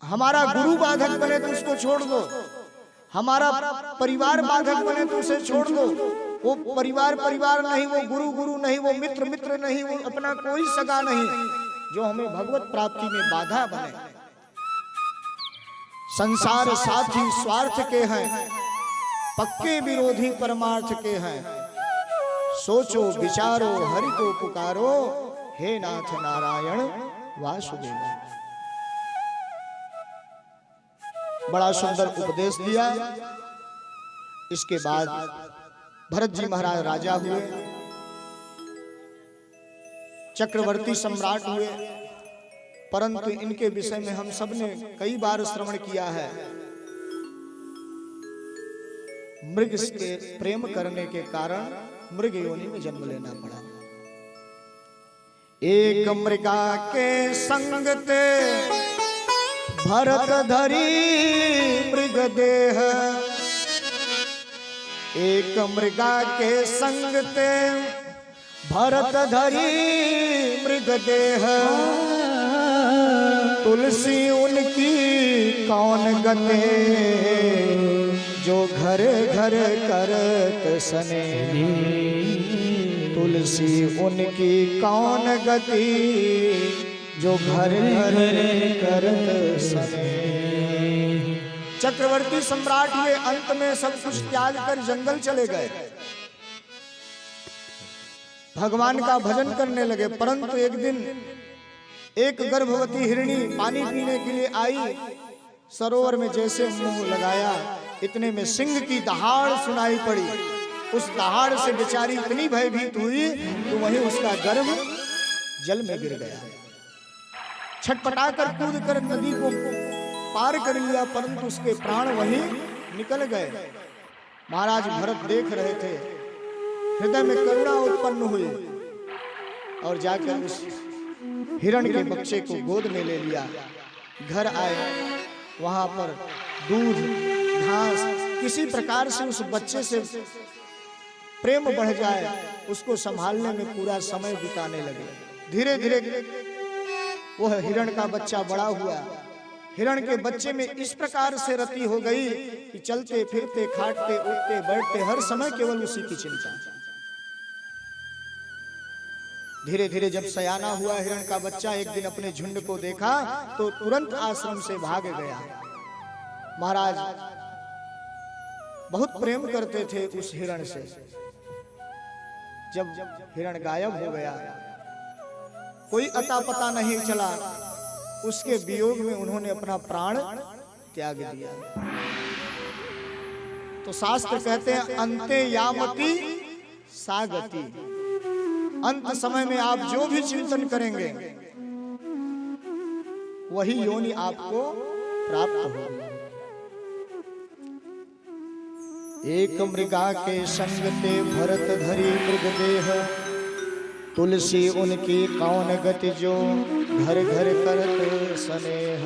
हमारा गुरु बाधक बने तो उसको छोड़ दो, हमारा परिवार बाधक बने तो उसे छोड़ दो। वो परिवार परिवार नहीं, वो गुरु गुरु नहीं, वो मित्र मित्र नहीं, वो अपना कोई सगा नहीं जो हमें भगवत प्राप्ति में बाधा बने। संसार साथी स्वार्थ के हैं, पक्के विरोधी परमार्थ के हैं। सोचो विचारो हरि को पुकारो, हे नाथ नारायण वासुदेव। बड़ा सुंदर उपदेश दिया। इसके बाद भरत जी महाराज राजा हुए, चक्रवर्ती सम्राट हुए, परंतु इनके विषय में हम सब ने कई बार श्रवण किया है। मृग से प्रेम करने के कारण मृग योनि में जन्म लेना पड़ा। एक मृगा के संग ते भरत धरी मृग देह, एक मृगा के संग ते भरत धरी मृग देह। तुलसी उनकी कौन गते, जो घर घर करत सने। तुलसी उनकी कौन गति, जो घर घर करत सने। चक्रवर्ती सम्राट हुए, अंत में सब कुछ त्याग कर जंगल चले गए, भगवान का भजन करने लगे। परंतु एक दिन एक गर्भवती हिरणी पानी पीने के लिए आई। सरोवर में जैसे मुंह लगाया, इतने में सिंह की दहाड़ सुनाई पड़ी। उस दहाड़ से बेचारी इतनी भयभीत हुई तो वहीं उसका गर्भ जल में गिर गया। छटपटाकर कूद कर नदी को पार कर लिया, परंतु उसके प्राण वहीं निकल गए। महाराज भरत देख रहे थे, हृदय में करुणा उत्पन्न हुई और जाकर उस हिरण के बच्चे को गोद में ले लिया। घर आए, वहां पर दूध घास किसी प्रकार से उस बच्चे से प्रेम बढ़ जाए, उसको संभालने में पूरा समय बिताने लगे। धीरे धीरे वह हिरण का बच्चा बड़ा हुआ। हिरण के बच्चे में इस प्रकार से रति हो गई कि चलते फिरते खाटते उठते बैठते हर समय केवल उसी की चिंता। धीरे धीरे जब सयाना हुआ हिरण का बच्चा, एक दिन अपने झुंड को देखा तो तुरंत आश्रम से भाग गया। महाराज बहुत प्रेम करते थे उस हिरण से। जब हिरण गायब हो गया, कोई अता पता नहीं चला, उसके वियोग में उन्होंने अपना प्राण त्याग दिया। तो शास्त्र कहते हैं अंते यामति सागति, अंत समय में आप जो भी चिंतन करेंगे वही योनि आपको प्राप्त होगी। एक मृगा के संग ते भरत धरी मृग देह, तुलसी उनकी कौन गति, जो घर घर करत स्नेह।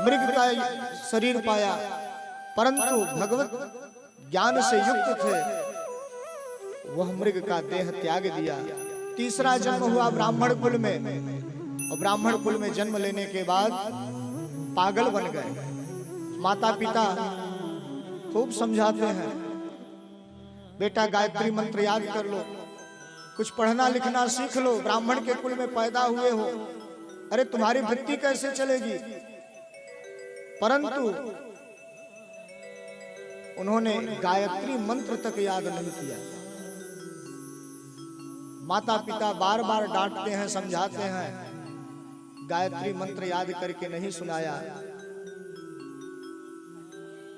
मृग का शरीर पाया, परंतु भगवत ज्ञान से युक्त थे, वह मृग का देह त्याग दिया। तीसरा जन्म हुआ ब्राह्मण कुल में, और ब्राह्मण कुल में जन्म लेने के बाद पागल बन गए। माता पिता खूब समझाते हैं, बेटा गायत्री मंत्र याद कर लो, कुछ पढ़ना लिखना सीख लो, ब्राह्मण के कुल में पैदा हुए हो, अरे तुम्हारी वृत्ति कैसे चलेगी। परंतु उन्होंने गायत्री मंत्र तक याद नहीं किया। माता पिता बार बार डांटते हैं, समझाते हैं, गायत्री मंत्र याद करके नहीं सुनाया।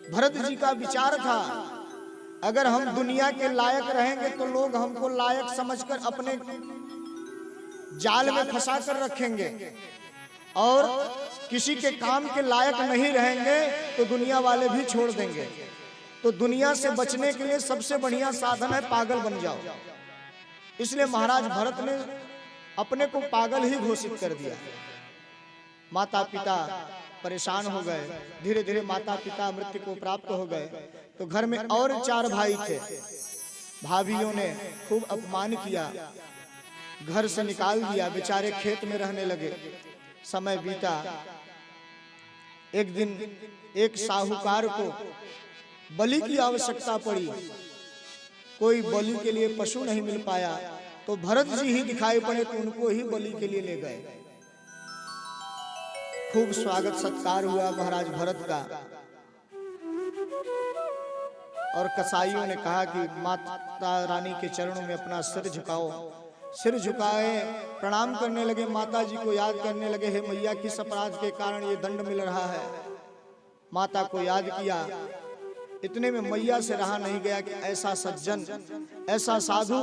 भरत जी का विचार था, अगर हम दुनिया के लायक रहेंगे तो लोग हमको लायक समझकर अपने जाल में फंसा कर रखेंगे, और किसी के काम के लायक नहीं रहेंगे तो दुनिया वाले भी छोड़ देंगे। तो दुनिया से बचने के लिए सबसे बढ़िया साधन है पागल बन जाओ। इसलिए महाराज भरत ने अपने को पागल ही घोषित कर दिया। माता पिता परेशान हो गए, धीरे धीरे माता पिता मृत्यु को प्राप्त हो गए। तो घर में और 4 भाई थे, भाभियों ने खूब अपमान किया, घर से निकाल दिया, बेचारे खेत में रहने लगे। समय बीता, एक दिन एक साहूकार को बलि की आवश्यकता पड़ी, कोई बलि के लिए पशु नहीं मिल पाया, तो भरत जी ही दिखाई पड़े तो उनको ही बलि के लिए ले गए। खूब स्वागत सत्कार हुआ महाराज भरत का, और कसाईयों ने कहा कि माता रानी के चरणों में अपना सिर झुकाओ। सिर झुकाए, प्रणाम करने लगे, माता जी को याद करने लगे, हे मैया किस अपराध के कारण ये दंड मिल रहा है। माता को याद किया, इतने में मैया से रहा नहीं गया कि ऐसा सज्जन, ऐसा साधु,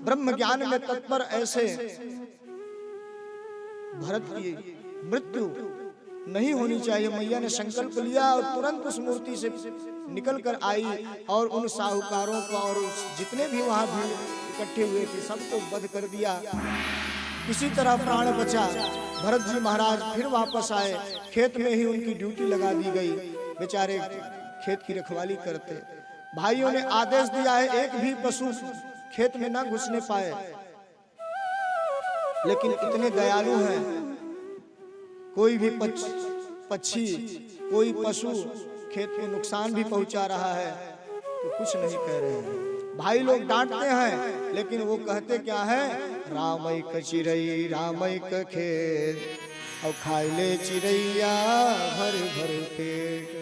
ब्रह्म ज्ञान में तत्पर ऐसे भरत की मृत्यु नहीं होनी चाहिए। मैया ने संकल्प लिया और तुरंत उस मूर्ति से निकल कर आई और उन साहूकारों को और जितने भी वहां भीड़ इकट्ठे हुए थे सबको वध कर दिया। किसी तरह प्राण बचा। भरत जी महाराज फिर वापस आए, खेत में ही उनकी ड्यूटी लगा दी गई। बेचारे खेत की रखवाली करते। भाइयों ने आदेश दिया है एक भी पशु खेत में ना घुसने पाए, लेकिन इतने दयालु हैं, कोई भी पक्षी, कोई पशु खेत में नुकसान भी पहुंचा रहा है तो कुछ नहीं कह रहे हैं। भाई लोग डांटते हैं, लेकिन वो कहते क्या है, रामैक चिरई रामैक खेत और खाई ले चिड़ैया भर भर पेट।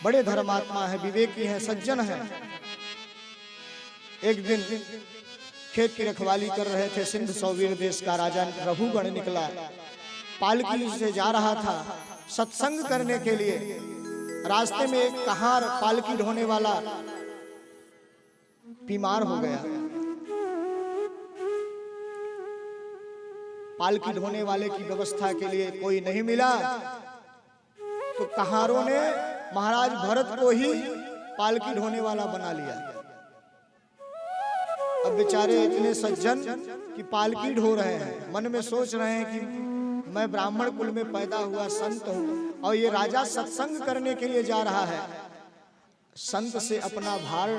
बड़े धर्मात्मा है, विवेकी है, सज्जन है। एक दिन खेत की रखवाली कर रहे थे सिंध सौवीर देश का राजा रघुगण निकला, पालकी से जा रहा था सत्संग करने के लिए। रास्ते में एक कहार पालकी ढोने वाला बीमार हो गया। पालकी ढोने वाले की व्यवस्था के लिए कोई नहीं मिला, तो कहारों ने महाराज भरत को ही पालकी ढोने वाला बना लिया। अब बेचारे इतने सज्जन कि पालकी ढो रहे हैं, मन में सोच रहे हैं कि मैं ब्राह्मण कुल में पैदा हुआ संत हूं और ये राजा सत्संग करने के लिए जा रहा है, संत से अपना भार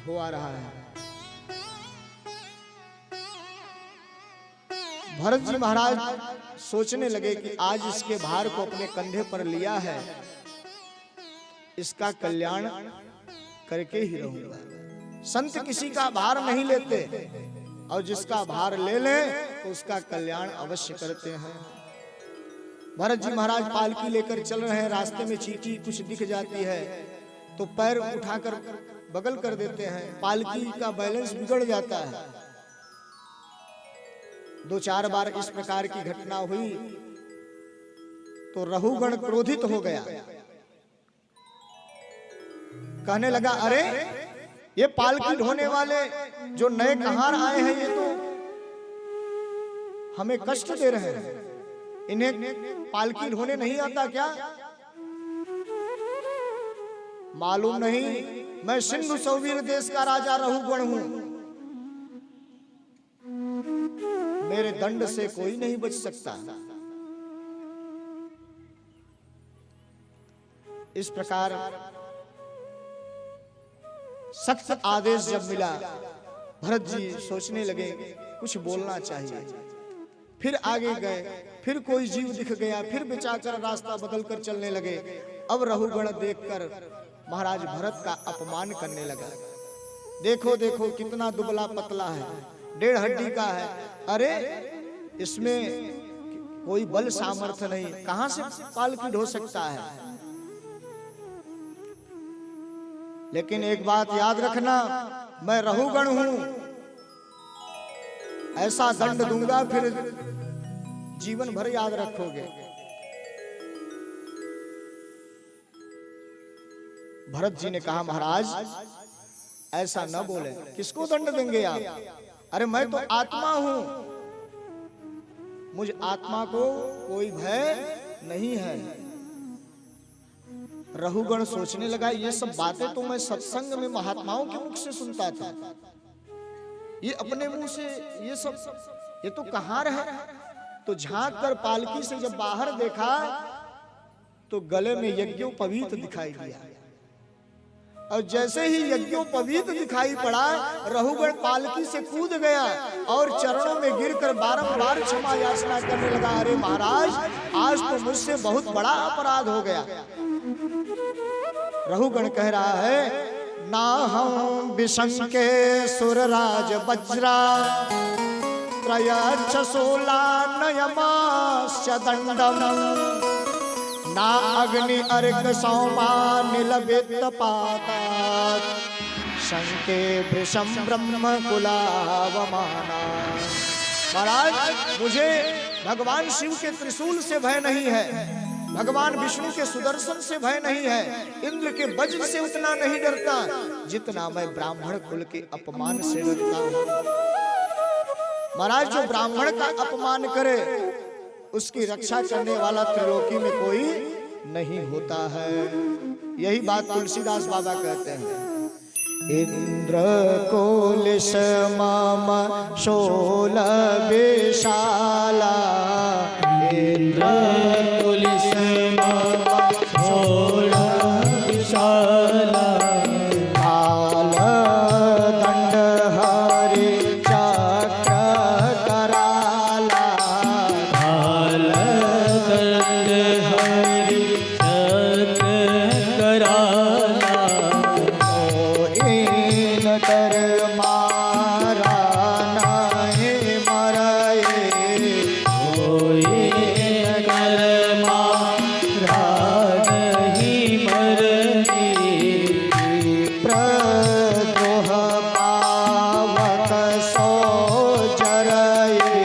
ढोआ रहा है। भरत जी महाराज सोचने लगे कि आज इसके भार को अपने कंधे पर लिया है, इसका कल्याण करके ही रहूंगा। संत किसी का भार नहीं लेते, और जिसका भार ले ले तो उसका कल्याण अवश्य करते हैं। भरत जी महाराज पालकी लेकर चल रहे हैं, रास्ते में चींटी कुछ दिख जाती है तो पैर उठाकर बगल कर देते हैं, पालकी का बैलेंस बिगड़ जाता है। 2-4 बार इस प्रकार की घटना हुई तो रघुगण क्रोधित हो गया, कहने लगा अरे ये पालकी ढोने वाले जो नए कहार आए हैं ये तो हमें कष्ट दे रहे हैं, इन्हें पालकी ढोने नहीं आता क्या? मालूम नहीं मैं सिंधु सौवीर देश का राजा रघुगण हूं, मेरे दंड से कोई नहीं बच सकता। इस प्रकार सख्त आदेश जब मिला, भरत जी सोचने लगे कुछ बोलना चाहिए। फिर आगे गए, फिर कोई जीव दिख गया, फिर बेचाकर रास्ता बदलकर चलने लगे। अब रघुगण देखकर महाराज भरत का अपमान करने लगा। देखो देखो कितना दुबला पतला है, 1.5 हड्डी का है, अरे इसमें कोई बल सामर्थ्य नहीं, कहां से पालकी ढो सकता है। लेकिन एक बात याद रखना, मैं रघुगण हूं, ऐसा दंड दूंगा फिर जीवन भर याद रखोगे। भरत जी ने कहा महाराज ऐसा न बोले, किसको दंड देंगे आप? अरे मैं तो आत्मा हूं, मुझ आत्मा को कोई भय नहीं है। रघुगण सोचने लगा ये सब बातें तो मैं सत्संग में महात्माओं के मुख से सुनता था, ये अपने मुंह से ये सब, ये तो कहार है। तो झांक कर पालकी से जब बाहर देखा तो गले में यज्ञोपवीत दिखाई दिया। और जैसे ही यज्ञोपवीत दिखाई पड़ा, रहुगण पालकी से कूद गया और चरणों में गिरकर बारंबार क्षमा याचना करने लगा। अरे महाराज, आज तो मुझसे बहुत बड़ा अपराध हो गया। रहुगण कह रहा है, ना हम विशंके सुरराज वज्रा त्रयच्छसूला नयमास्य दंडम ना अग्नि अर्क सौमा निलबित पातात शंके भृशम ब्रह्म कुलावमाना। महाराज, मुझे भगवान शिव के त्रिशूल से भय नहीं है, भगवान विष्णु के सुदर्शन से भय नहीं है, इंद्र के वज्र से उतना नहीं डरता जितना मैं ब्राह्मण कुल के अपमान से डरता हूँ। महाराज, जो ब्राह्मण का अपमान करे उसकी रक्षा करने वाला त्रिलोकी में कोई नहीं होता है। यही बात तुलसीदास बाबा कहते हैं। इंद्र कोलिश मम शोल विशाला, इंद्र कोलिश मम शोल विशाला, काल दंड हरि चक्र कराला, काल दंड हरि चक्र कराला, तर मारा नहीं मरए, कर मारा नहीं मरए, प्रद्रोह पावक सो जरए,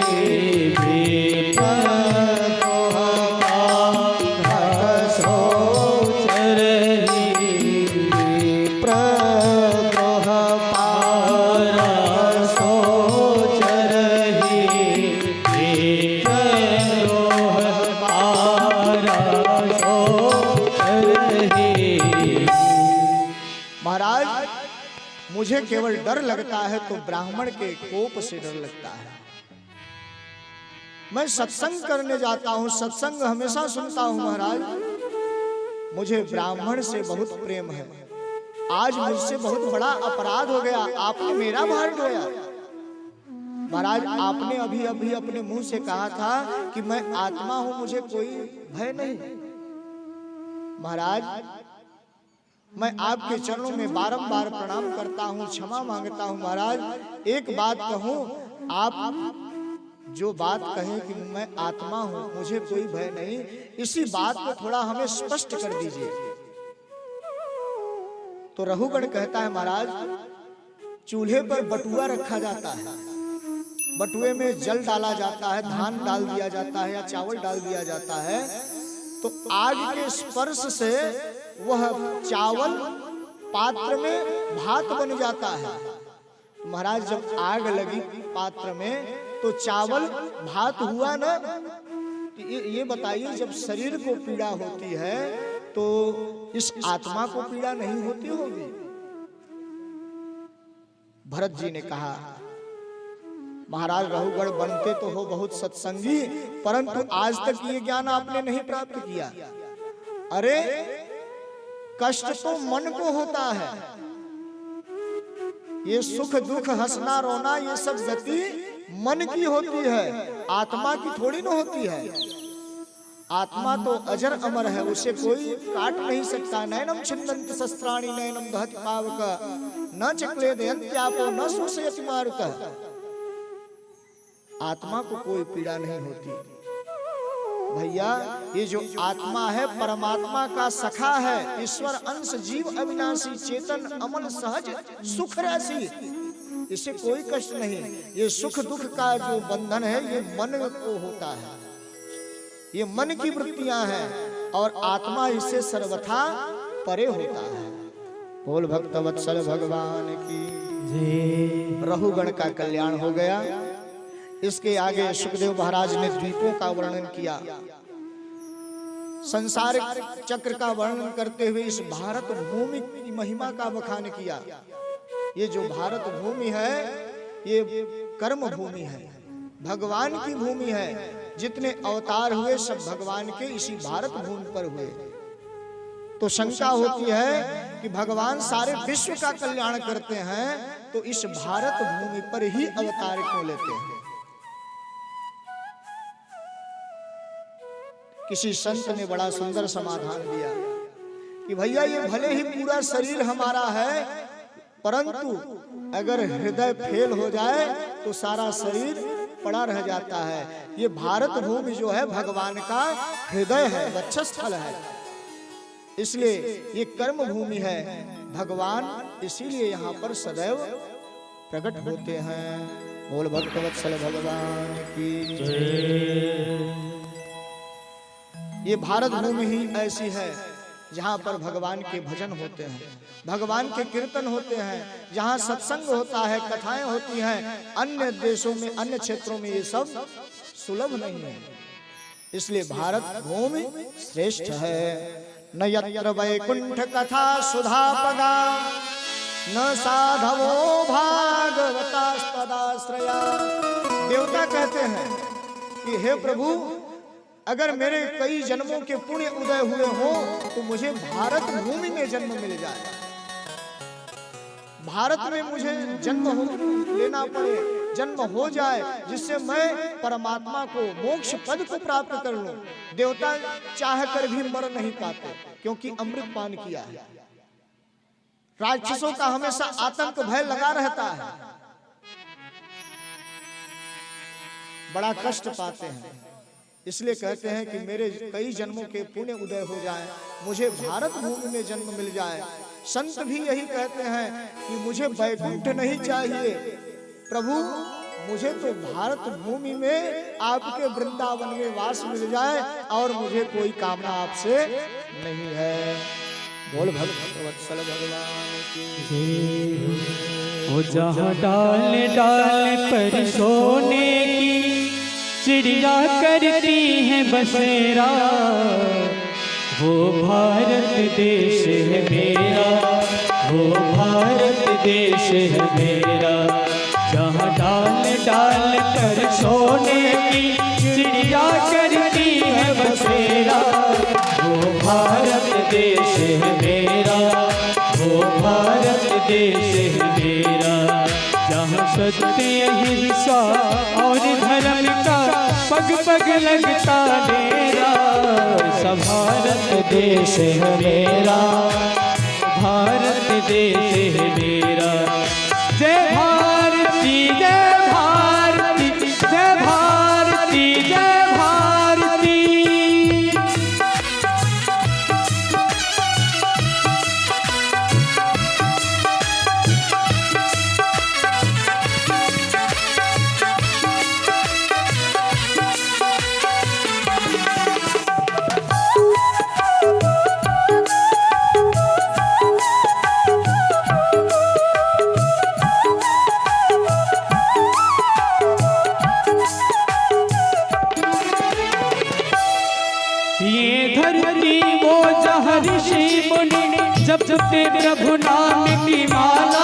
प्रद्रोह पावक सो जरए, प्रद्रोह पारा सो जरहि, प्रद्रोह पारा सो जरहि। महाराज, मुझे केवल डर लगता है तो ब्राह्मण के कोप से डर लगता है। मैं सत्संग करने जाता हूँ, सत्संग हमेशा सुनता हूँ महाराज, मुझे ब्राह्मण से बहुत प्रेम है। आज मुझसे बहुत बड़ा अपराध हो गया, आपने मेरा भार ढोया। महाराज, आपने अभी अभी अपने मुंह से कहा था कि मैं आत्मा हूं, मुझे कोई भय नहीं। महाराज, मैं आपके चरणों में बारंबार प्रणाम करता हूं, क्षमा मांगता हूं। महाराज, एक बात कहूं, आप जो बात कहें कि मैं आत्मा हूं, मुझे कोई भय नहीं, इसी बात को थोड़ा हमें स्पष्ट कर दीजिए। तो रहुगण कहता है, महाराज, चूल्हे पर बटुआ रखा जाता है, बटुए में जल डाला जाता है, धान डाल दिया जाता है या चावल डाल दिया जाता है, तो आग के स्पर्श से वह चावल पात्र में भात बन जाता है। महाराज, जब आग लगी पात्र में तो चावल भात हुआ ना। ये बताइए, जब शरीर को पीड़ा होती है तो इस आत्मा को पीड़ा नहीं होती होगी? भरत जी ने कहा, महाराज, रहुगण बनते तो हो बहुत सत्संगी, परंतु आज तक ये ज्ञान आपने नहीं प्राप्त किया। अरे, कष्ट तो मन को होता है, ये सुख दुख हंसना रोना ये सब गति मन की होती है, आत्मा की थोड़ी ना होती है। आत्मा तो अजर अमर है, उसे कोई काट नहीं सकता। नैनम छिन्दन्ति शस्त्राणि नैनम दहति पावक न चक्लेदयन्त्यापो न शोषयति मारुतः। आत्मा को कोई पीड़ा नहीं होती। भैया, ये जो आत्मा है परमात्मा का सखा है, ईश्वर अंश जीव अविनाशी चेतन अमन सहज सुख राशि, इसे कोई कष्ट नहीं। ये सुख दुख का जो बंधन है ये मन को होता है, ये मन की वृत्तियां हैं, और आत्मा इससे सर्वथा परे होता है। बोल भक्त वत्सल भगवान की जय। रहुगण का कल्याण हो गया। इसके आगे सुखदेव महाराज ने द्वीपों का वर्णन किया, संसारिक चक्र का वर्णन करते हुए इस भारत भूमि की महिमा का बखान किया। ये जो भारत भूमि है ये कर्म भूमि है, भगवान की भूमि है। जितने अवतार हुए सब भगवान के इसी भारत भूमि पर हुए। तो शंका होती है कि भगवान सारे विश्व का कल्याण करते हैं तो इस भारत भूमि पर ही अवतार क्यों लेते हैं। किसी संत ने बड़ा सुंदर समाधान दिया कि भैया ये भले ही पूरा शरीर हमारा है, परंतु अगर हृदय फेल हो जाए तो सारा शरीर पड़ा रह जाता है। ये भारत भूमि जो है भगवान का हृदय है, वक्षस्थल है, इसलिए ये कर्म भूमि है। भगवान इसीलिए यहाँ पर सदैव प्रकट होते हैं। बोल भक्तवत्सल भगवान की जय। ये भारत भूमि ही ऐसी है जहाँ पर भगवान के भजन होते हैं, भगवान के कीर्तन होते हैं, जहाँ सत्संग होता है, कथाएं होती हैं। अन्य देशों में, अन्य क्षेत्रों में ये सब सुलभ नहीं है, इसलिए भारत भूमि श्रेष्ठ है। न यत्र वैकुंठ कथा सुधा पदा, न साधवो भागवतास्तदाश्रया। देवता कहते हैं कि हे प्रभु, अगर मेरे कई जन्मों के पुण्य उदय हुए हो तो मुझे भारत भूमि में जन्म मिल जाए, भारत में मुझे जन्म लेना पड़े, जन्म हो जाए, जिससे मैं परमात्मा को, मोक्ष पद को प्राप्त कर लूं। देवता चाह कर भी मर नहीं पाते क्योंकि अमृत पान किया है। राक्षसों का हमेशा आतंक भय लगा रहता है, बड़ा कष्ट पाते हैं। इसलिए कहते हैं कि मेरे कई जन्मों के पुण्य उदय हो जाए, मुझे भारत भूमि में जन्म मिल जाए। संत भी यही कहते हैं कि मुझे वैकुंठ नहीं चाहिए प्रभु, मुझे तो भारत भूमि में आपके वृंदावन में वास मिल जाए और मुझे कोई कामना आपसे नहीं है। बोल भक्तवत्सल भगवान की। वो जहाँ डाल डाल पर सोने की चिड़िया करती है बसेरा, वो भारत देश है मेरा, वो भारत देश है मेरा। जहाँ डाल डाल पर सोने की चिड़िया करती है बसेरा, वो भारत देश है मेरा, वो भारत देश है मेरा। जहाँ सत्य अहिंसा और धर्म का पग पग लगता डेरा, सब भारत देश है मेरा, भारत देश है मेरा। जय भारती जय भारती जय भारती जय भारती। जब जपते प्रभु नाम की माला,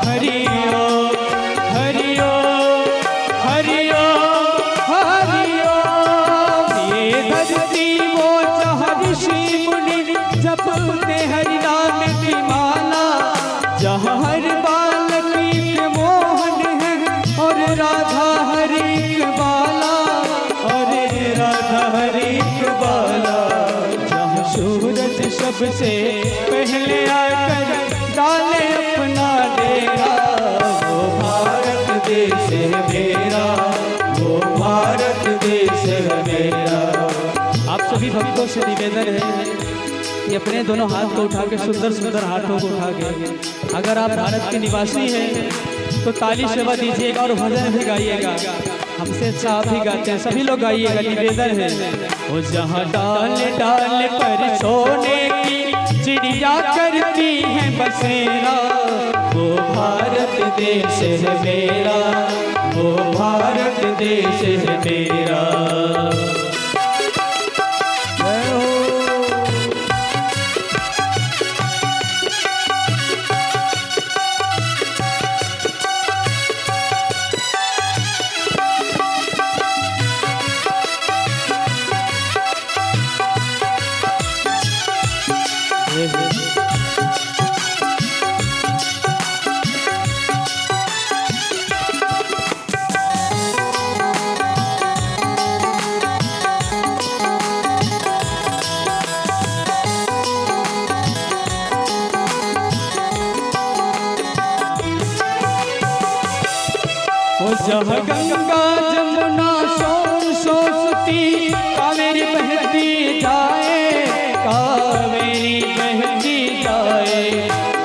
हरिओ हरिओ हरिओ हरिओ। ये धरती वो जहाँ ऋषि मुनि जपते हरि नाम की माला, जहाँ हर बालक मोहन है और राधा हरि बाला, और राधा हरि बाला। जहाँ सूरज सबसे पहले आकर डाले अपना डेरा, वो भारत देश है मेरा, वो भारत देश है मेरा। आप सभी भक्तों से निवेदन है कि अपने दोनों हाथ को उठा के, सुंदर सुंदर हाथों को उठा के, अगर आप भारत के निवासी हैं तो ताली सेवा दीजिएगा और भजन भी गाइएगा। हमसे अच्छा आप ही गाते हैं, सभी लोग गाइएगा, निवेदन है। वो जहाँ डाल डाल पर सोने की चिड़िया करती है बसेरा, वो भारत देश है मेरा, वो भारत देश है मेरा। जहाँ गंगा जमुना सरस्वती कावेरी बहती जाए, कावेरी बहती जाए।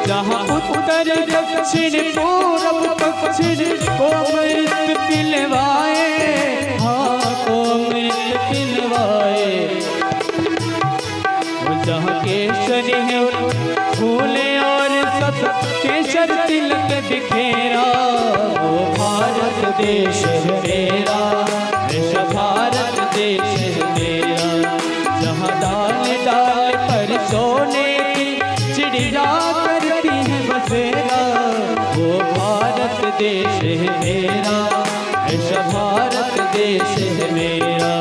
जहाँ उत्तर दक्षिण पूरब पश्चिम को अमृत पिलवाए, हाँ को अमृत पिलवाए। जहाँ केसरी है फूले और सब केसर तिलक बिखेरा, वो भारत देश है मेरा, ऐसा भारत देश है मेरा। जहाँ डाल डाल पर सोने की चिड़िया करती है बसेरा, वो भारत देश है मेरा, ऐसा भारत देश है मेरा।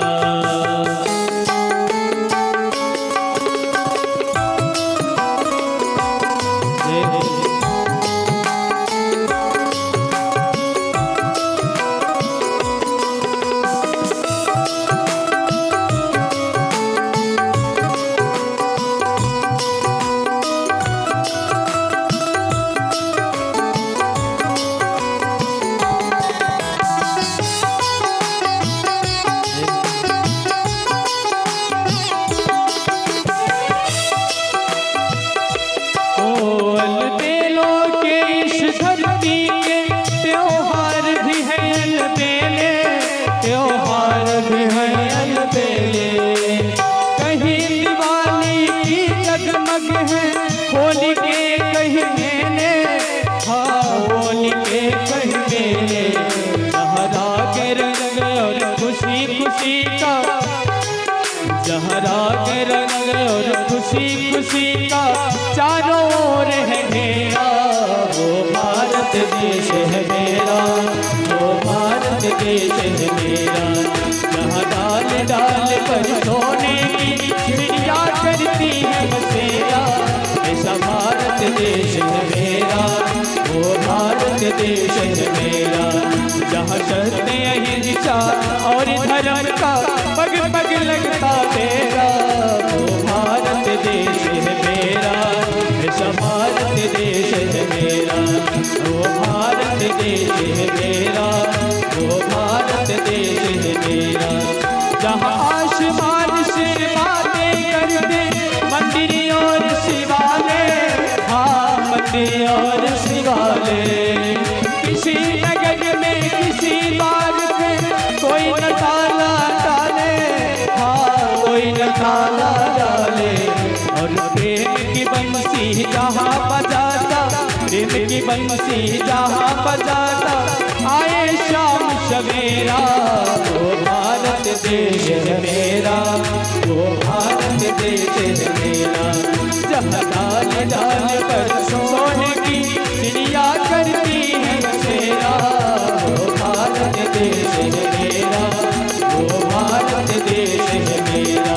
होली के कहीं मेले, हाँ होली के कहीं मेले। जहरा के रंग और खुशी खुशी का, जहरा के रंग और खुशी खुशी का चारों ओर है घेरा, वो भारत देश है मेरा, वो भारत देश है मेरा। जहाँ डाल डाल पर सोने की चिड़िया करती है बसेरा, ऐसा भारत देश है मेरा, वो भारत देश है मेरा। जहाँ सत्य अहिंसा और धर्म का पग पग लगता तेरा, वो भारत देश है मेरा, ऐसा भारत देश है मेरा, वो भारत देश है मेरा, वो भारत देश है मेरा। जहाँ आसमान से बातें करते मंदिर और शिवालय, हाँ मंदिर और शिवालय। किसी नगर में किसी बाग पे कोई न ताला डाले, हाँ कोई न ताला डाले। और प्रेम की बंसी जहाँ बजाता, प्रेम की बंसी जहाँ बजाता आए शाम सवेरा, वो भारत देश है मेरा, वो भारत देश है मेरा। जहाँ डाल डाल पर सोने की चिड़िया करती है बसेरा, वो भारत देश है मेरा, वो भारत देश है मेरा।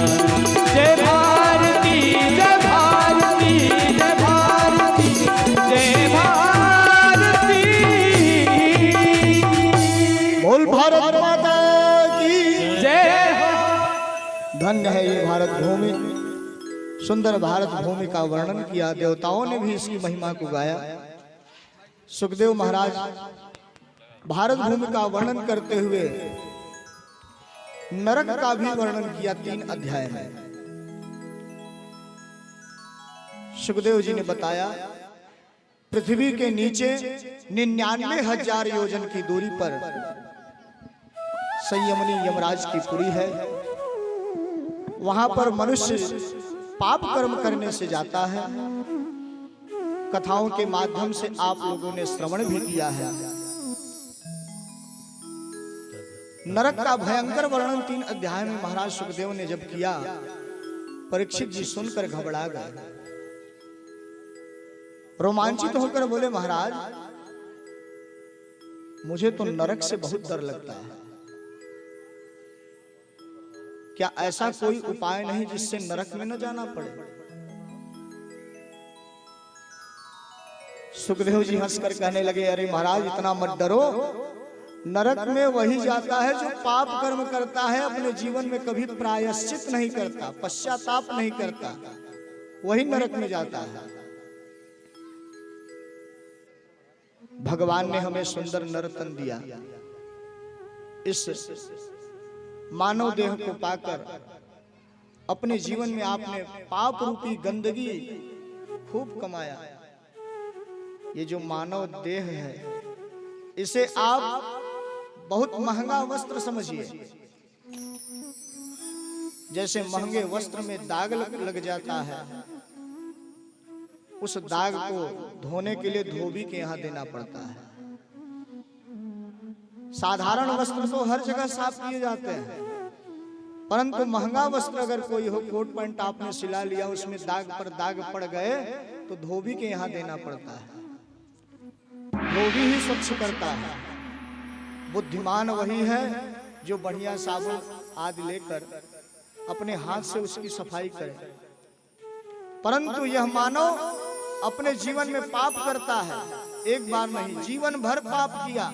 जय भारती जय भारती जय भारती जय भारती। बोल भारत माता की जय। धन्य है ये भारत भूमि। सुंदर भारत भूमि का वर्णन किया, देवताओं ने भी इसकी महिमा को गाया। सुखदेव महाराज भारत भूमि का वर्णन करते हुए नरक का भी वर्णन किया 3 अध्याय में। सुखदेव जी ने बताया पृथ्वी के नीचे 99,000 योजन की दूरी पर संयमनी यमराज की पुरी है। वहां पर मनुष्य पाप कर्म करने से जाता है। कथाओं के माध्यम से आप लोगों ने श्रवण भी किया है। नरक का भयंकर वर्णन 3 अध्याय में महाराज सुखदेव ने जब किया, परीक्षित जी सुनकर घबरा गए, रोमांचित होकर बोले महाराज मुझे तो नरक से बहुत डर लगता है। क्या ऐसा कोई उपाय नहीं जिससे नरक में न जाना पड़े? सुखदेव जी हंसकर कहने लगे, अरे महाराज इतना मत डरो, नरक में वही जाता है जो पाप कर्म करता है, अपने जीवन में कभी प्रायश्चित नहीं करता, पश्चाताप नहीं करता, वही नरक में जाता है। भगवान ने हमें सुंदर नर तन दिया, इस मानव देह को पाकर अपने जीवन में आपने पाप रूपी गंदगी खूब कमाया। ये जो मानव देह है इसे आप बहुत महंगा वस्त्र समझिए। जैसे महंगे वस्त्र में दाग लग जाता है, उस दाग को धोने के लिए धोबी के यहाँ देना पड़ता है। साधारण वस्त्र तो हर जगह साफ किए जाते हैं, परंतु महंगा वस्त्र अगर कोई हो, कोट पैंट आपने सिला लिया, उसमें दाग पर दाग पड़ गए तो धोबी के यहाँ देना पड़ता है। धोबी ही स्वच्छ करता है। बुद्धिमान वही है जो बढ़िया साबुन आदि लेकर अपने हाथ से उसकी सफाई करे। परंतु यह मानव अपने जीवन में पाप करता है, एक बार नहीं जीवन भर पाप किया।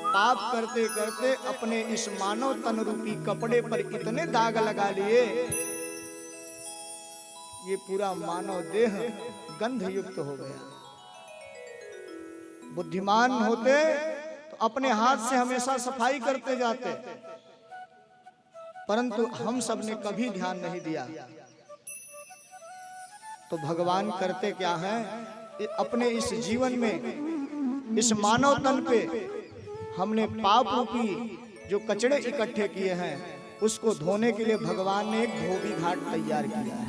पाप करते करते अपने इस मानव तन रूपी कपड़े पर इतने दाग लगा लिए, ये पूरा मानव देह गंध युक्त हो गया। बुद्धिमान होते तो अपने हाथ से हमेशा सफाई करते जाते, परंतु हम सब ने कभी ध्यान नहीं दिया। तो भगवान करते क्या है, अपने इस जीवन में इस मानव तन पे हमने पाप रूपी जो कचड़े इकट्ठे किए हैं उसको धोने के लिए भगवान ने एक धोबी घाट तैयार किया है।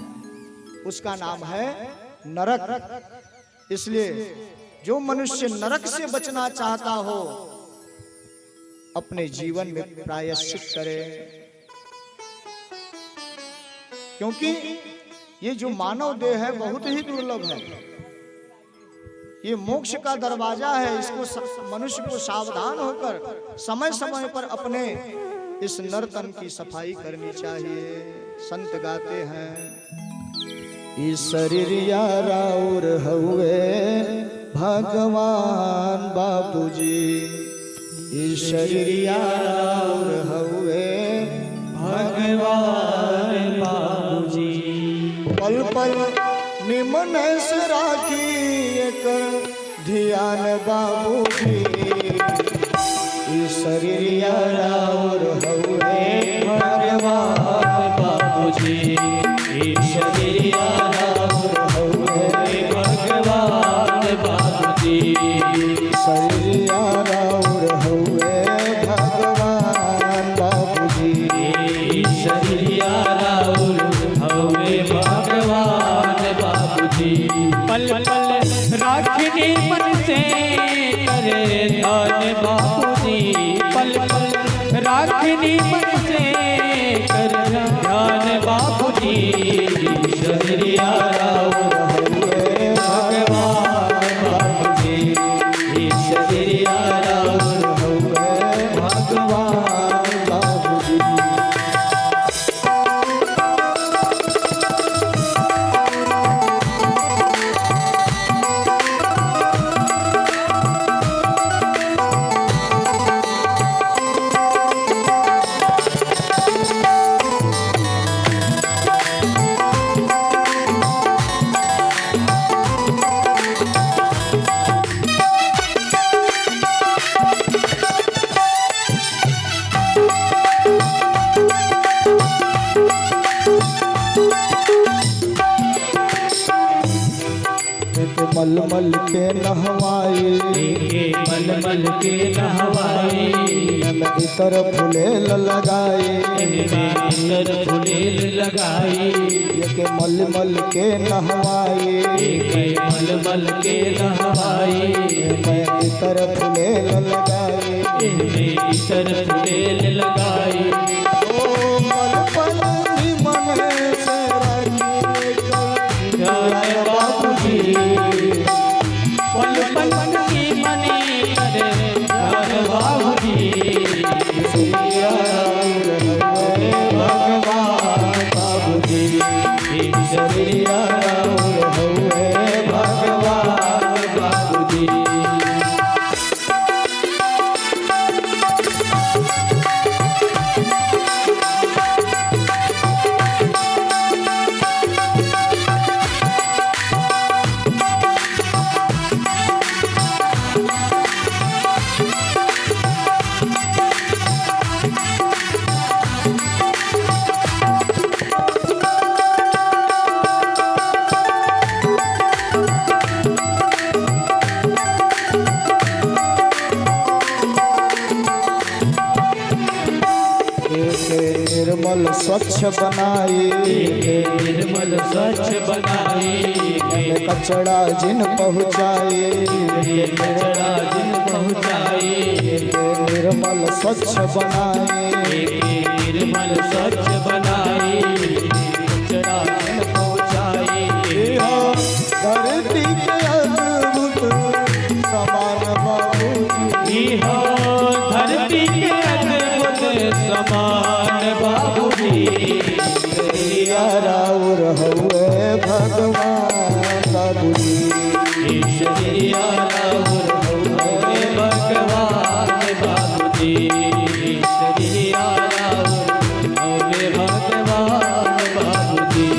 उसका नाम है नरक। इसलिए जो मनुष्य नरक से बचना चाहता हो अपने जीवन में प्रायश्चित करे, क्योंकि ये जो मानव देह है बहुत ही दुर्लभ है। ये मोक्ष का दरवाजा है। इसको मनुष्य को सावधान होकर समय समय पर अपने इस नरतन की सफाई करनी चाहिए। संत गाते हैं, इस शरीर यारा और हुए भगवान बापूजी, इस शरीर यारा और हुए भगवान बापूजी। पल पल निमन से राखी कर ध्यान बाबूजी, इस शरीर यारा और हुए भगवान बाबूजी, इस शरीर यारा और हुए भगवान बाबूजी, शरीर यारा और हुए भगवान बाबूजी, इस शरीर यारा और हुए भगवान बाबूजी। पल पल राखनी मन से करे ध्यान बाबूजी, पल पल राखनी मन से करे ध्यान बाबूजी, शरीर यारा और हुए भगवान बाबूजी, शरीर यारा और हुए भगवान बाबूजी। मलमल के नहवाई, मलमल के नहवाई, इतर फुलेल लगाई, इतर फुलेल लगाई, के मलमल के नहवाई, मलमल के नहवाई, मैं इतर फुलेल लगाई, इतर फुलेल लगाई। ओ पल पल निमन से राखी जय बाबूजी, पल पल की मनी करे जय बाबूजी, भगवान बाबूजी, शरीर यारा और हुए भगवान बाबूजी। स्वच्छ बनाए, निर्मल स्वच्छ बनाए, कचड़ा जिन पहुँचाए, कचरा जिन पहुँचाए, निर्मल स्वच्छ बनाए, निर्मल स्वच्छ बनाए, कचरा जिन पहुँचाए। धरती के अद्भुत समान बाबूजी, हो धरती के अद्भुत समान बाबूजी, राउर हुए भगवान बाबूजी, ईश्वरिया राहुल हौवे भगवान बाबूजी, ईश्वरिया राहुल हौवे भगवान बाबूजी।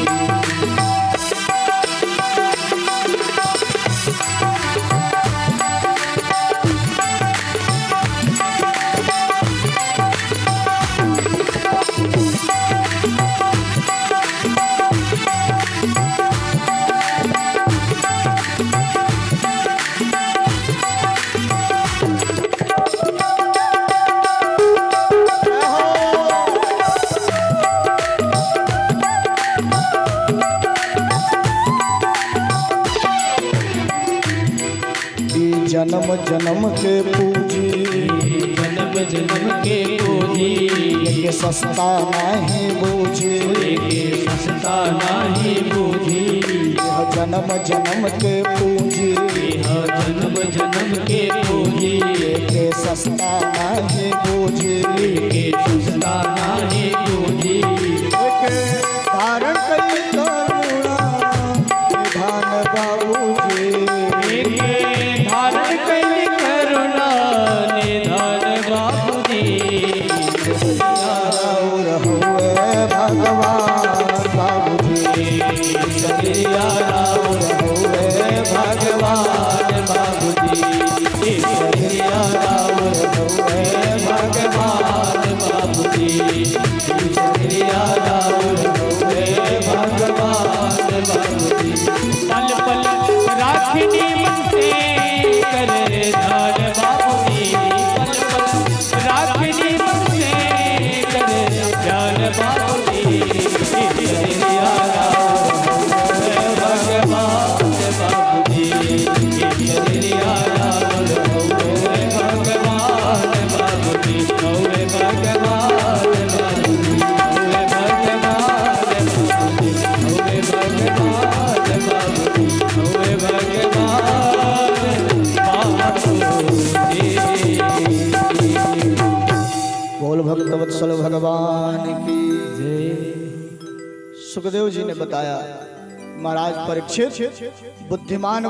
जन्म जन्म के पूजी, जन्म जन्म के पूजी, ये सस्ता नहीं बूझी, सस्ता नहीं बूझी, यह जन्म जन्म के पूजी, जन्म जन्म के पूजी, ये सस्ता नहीं बूझी, सस्ता नहीं बूझी। धारण कई करुणा निधान बाबूजी, धारण कई करुणा निधान बाबूजी, राउर हुए भगवान बाबूजी, ईश्वरिया राउर हुए भगवान बाबूजी, ईश्वरिया राउर हुए भगवान बाबूजी, ईश्वरिया राउर हुए भगवान बाबूजी। पल पल राखनी मन से करे ध्यान बाबूजी, पल पल राखनी मन से करे ध्यान बाबूजी, ईश्वरिया राउर हुए भगवान बाबूजी, ईश्वरिया राउर हुए भगवान बाबूजी, हुए भगवान बाबूजी, हुए भगवान बाबूजी, हुए भगवान बाबूजी, हुए भगवान बाबूजी। बोल भक्त वत्सल भगवान की। जय। सुखदेव जी ने बताया महाराज परीक्षित बुद्धिमान